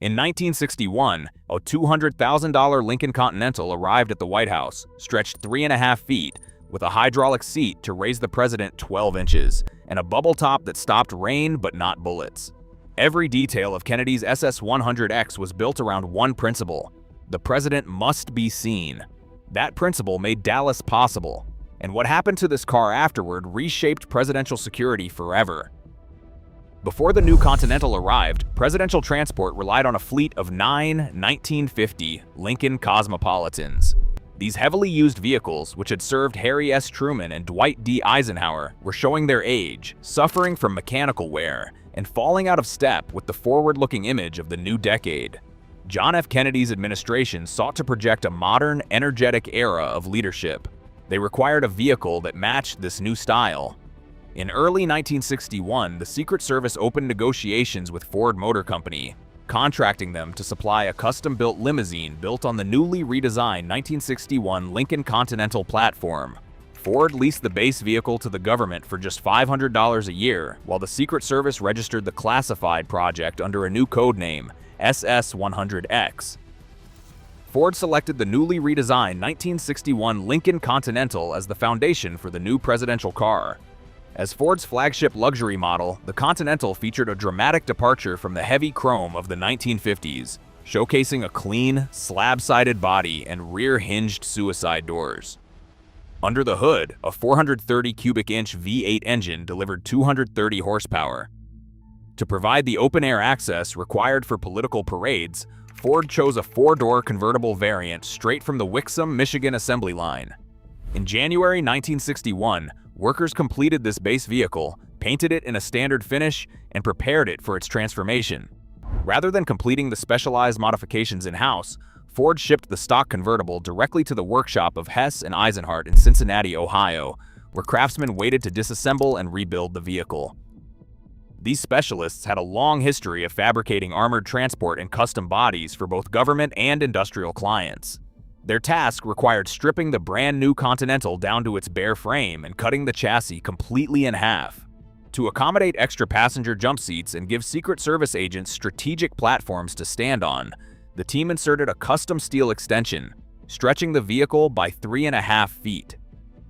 In 1961, a $200,000 Lincoln Continental arrived at the White House, stretched 3.5 feet, with a hydraulic seat to raise the president 12 inches, and a bubble top that stopped rain but not bullets. Every detail of Kennedy's SS-100X was built around one principle: the president must be seen. That principle made Dallas possible, and what happened to this car afterward reshaped presidential security forever. Before the new Continental arrived, presidential transport relied on a fleet of 9 1950 Lincoln Cosmopolitans. These heavily used vehicles, which had served Harry S. Truman and Dwight D. Eisenhower, were showing their age, suffering from mechanical wear, and falling out of step with the forward-looking image of the new decade. John F. Kennedy's administration sought to project a modern, energetic era of leadership. They required a vehicle that matched this new style. In early 1961, the Secret Service opened negotiations with Ford Motor Company, contracting them to supply a custom-built limousine built on the newly redesigned 1961 Lincoln Continental platform. Ford leased the base vehicle to the government for just $500 a year, while the Secret Service registered the classified project under a new code name, SS-100X. Ford selected the newly redesigned 1961 Lincoln Continental as the foundation for the new presidential car. As Ford's flagship luxury model, the Continental featured a dramatic departure from the heavy chrome of the 1950s, showcasing a clean, slab-sided body and rear-hinged suicide doors. Under the hood, a 430 cubic inch V8 engine delivered 230 horsepower. To provide the open-air access required for political parades, Ford chose a 4-door convertible variant straight from the Wixom, Michigan assembly line. In January 1961, workers completed this base vehicle, painted it in a standard finish, and prepared it for its transformation. Rather than completing the specialized modifications in-house, Ford shipped the stock convertible directly to the workshop of Hess and Eisenhart in Cincinnati, Ohio, where craftsmen waited to disassemble and rebuild the vehicle. These specialists had a long history of fabricating armored transport and custom bodies for both government and industrial clients. Their task required stripping the brand new Continental down to its bare frame and cutting the chassis completely in half. To accommodate extra passenger jump seats and give Secret Service agents strategic platforms to stand on, the team inserted a custom steel extension, stretching the vehicle by 3.5 feet.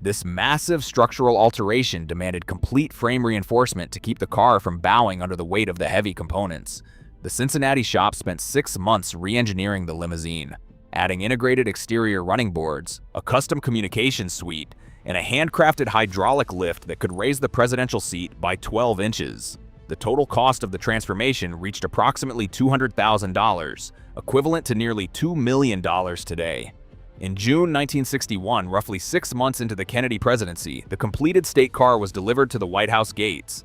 This massive structural alteration demanded complete frame reinforcement to keep the car from bowing under the weight of the heavy components. The Cincinnati shop spent 6 months re-engineering the limousine, adding integrated exterior running boards, a custom communications suite, and a handcrafted hydraulic lift that could raise the presidential seat by 12 inches. The total cost of the transformation reached approximately $200,000, equivalent to nearly $2 million today. In June 1961, roughly 6 months into the Kennedy presidency, the completed state car was delivered to the White House gates.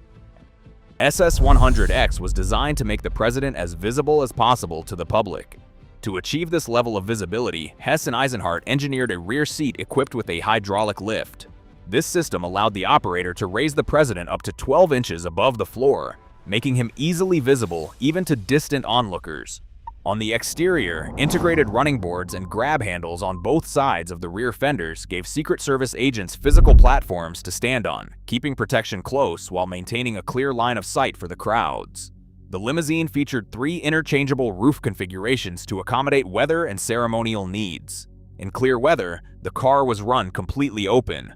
SS-100X was designed to make the president as visible as possible to the public. To achieve this level of visibility, Hess and Eisenhart engineered a rear seat equipped with a hydraulic lift. This system allowed the operator to raise the president up to 12 inches above the floor, making him easily visible even to distant onlookers. On the exterior, integrated running boards and grab handles on both sides of the rear fenders gave Secret Service agents physical platforms to stand on, keeping protection close while maintaining a clear line of sight for the crowds. The limousine featured 3 interchangeable roof configurations to accommodate weather and ceremonial needs. In clear weather, the car was run completely open.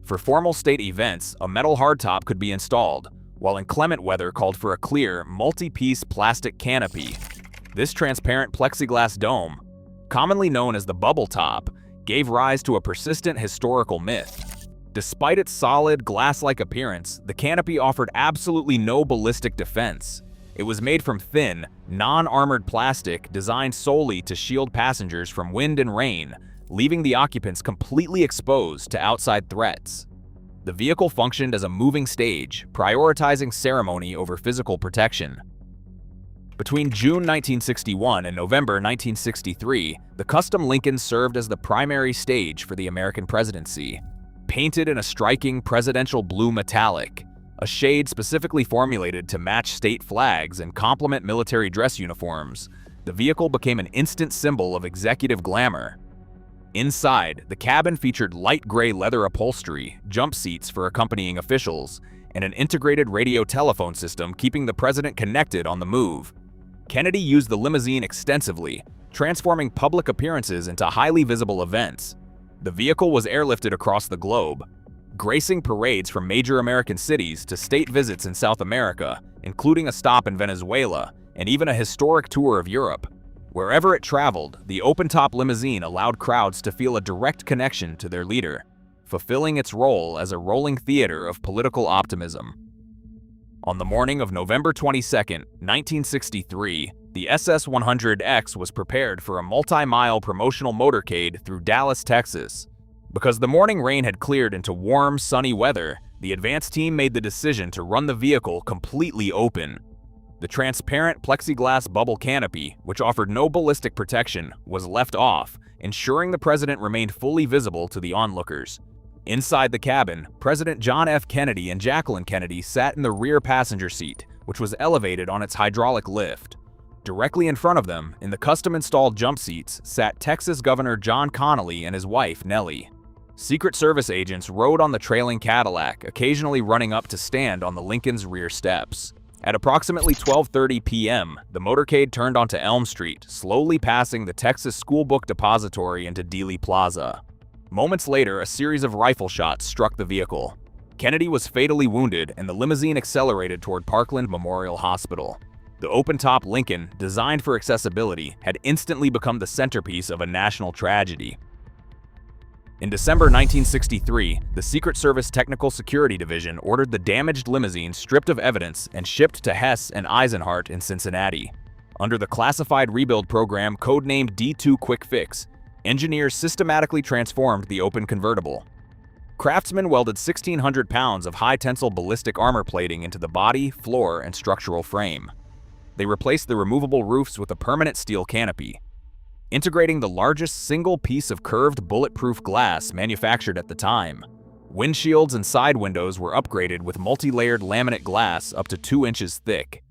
For formal state events, a metal hardtop could be installed, while inclement weather called for a clear, multi-piece plastic canopy. This transparent plexiglass dome, commonly known as the bubble top, gave rise to a persistent historical myth. Despite its solid, glass-like appearance, the canopy offered absolutely no ballistic defense. It was made from thin, non-armored plastic designed solely to shield passengers from wind and rain, leaving the occupants completely exposed to outside threats. The vehicle functioned as a moving stage, prioritizing ceremony over physical protection. Between June 1961 and November 1963, the custom Lincoln served as the primary stage for the American presidency. Painted in a striking presidential blue metallic, a shade specifically formulated to match state flags and complement military dress uniforms, the vehicle became an instant symbol of executive glamour. Inside, the cabin featured light gray leather upholstery, jump seats for accompanying officials, and an integrated radio telephone system keeping the president connected on the move. Kennedy used the limousine extensively, transforming public appearances into highly visible events. The vehicle was airlifted across the globe, gracing parades from major American cities to state visits in South America, including a stop in Venezuela, and even a historic tour of Europe. Wherever it traveled, the open-top limousine allowed crowds to feel a direct connection to their leader, fulfilling its role as a rolling theater of political optimism. On the morning of November 22, 1963, the SS-100X was prepared for a multi-mile promotional motorcade through Dallas, Texas. Because the morning rain had cleared into warm, sunny weather, the advance team made the decision to run the vehicle completely open. The transparent plexiglass bubble canopy, which offered no ballistic protection, was left off, ensuring the president remained fully visible to the onlookers. Inside the cabin, President John F. Kennedy and Jacqueline Kennedy sat in the rear passenger seat, which was elevated on its hydraulic lift. Directly in front of them, in the custom-installed jump seats, sat Texas Governor John Connally and his wife, Nellie. Secret Service agents rode on the trailing Cadillac, occasionally running up to stand on the Lincoln's rear steps. At approximately 12:30 p.m., the motorcade turned onto Elm Street, slowly passing the Texas School Book Depository into Dealey Plaza. Moments later, a series of rifle shots struck the vehicle. Kennedy was fatally wounded, and the limousine accelerated toward Parkland Memorial Hospital. The open-top Lincoln, designed for accessibility, had instantly become the centerpiece of a national tragedy. In December 1963, the Secret Service Technical Security Division ordered the damaged limousine stripped of evidence and shipped to Hess and Eisenhart in Cincinnati. Under the classified rebuild program codenamed D2 Quick Fix, engineers systematically transformed the open convertible. Craftsmen welded 1,600 pounds of high-tensile ballistic armor plating into the body, floor, and structural frame. They replaced the removable roofs with a permanent steel canopy, integrating the largest single piece of curved bulletproof glass manufactured at the time. Windshields and side windows were upgraded with multi-layered laminate glass up to 2 inches thick.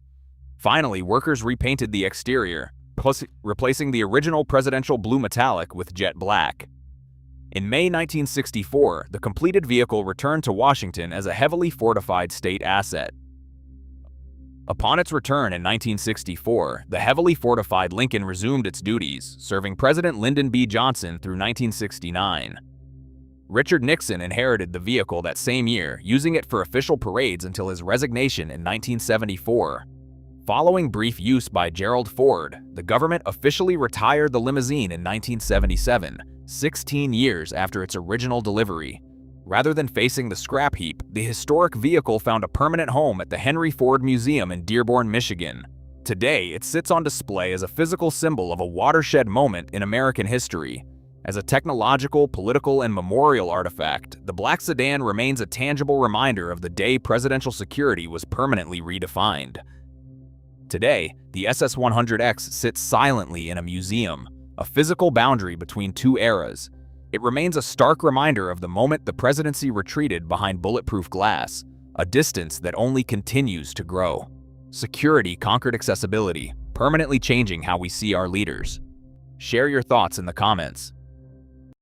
Finally, workers repainted the exterior, replacing the original presidential blue metallic with jet black. In May 1964, the completed vehicle returned to Washington as a heavily fortified state asset. Upon its return in 1964, the heavily fortified Lincoln resumed its duties, serving President Lyndon B. Johnson through 1969. Richard Nixon inherited the vehicle that same year, using it for official parades until his resignation in 1974. Following brief use by Gerald Ford, the government officially retired the limousine in 1977, 16 years after its original delivery. Rather than facing the scrap heap, the historic vehicle found a permanent home at the Henry Ford Museum in Dearborn, Michigan. Today, it sits on display as a physical symbol of a watershed moment in American history. As a technological, political, and memorial artifact, the black sedan remains a tangible reminder of the day presidential security was permanently redefined. Today, the SS-100X sits silently in a museum, a physical boundary between two eras. It remains a stark reminder of the moment the presidency retreated behind bulletproof glass, a distance that only continues to grow. Security conquered accessibility, permanently changing how we see our leaders. Share your thoughts in the comments.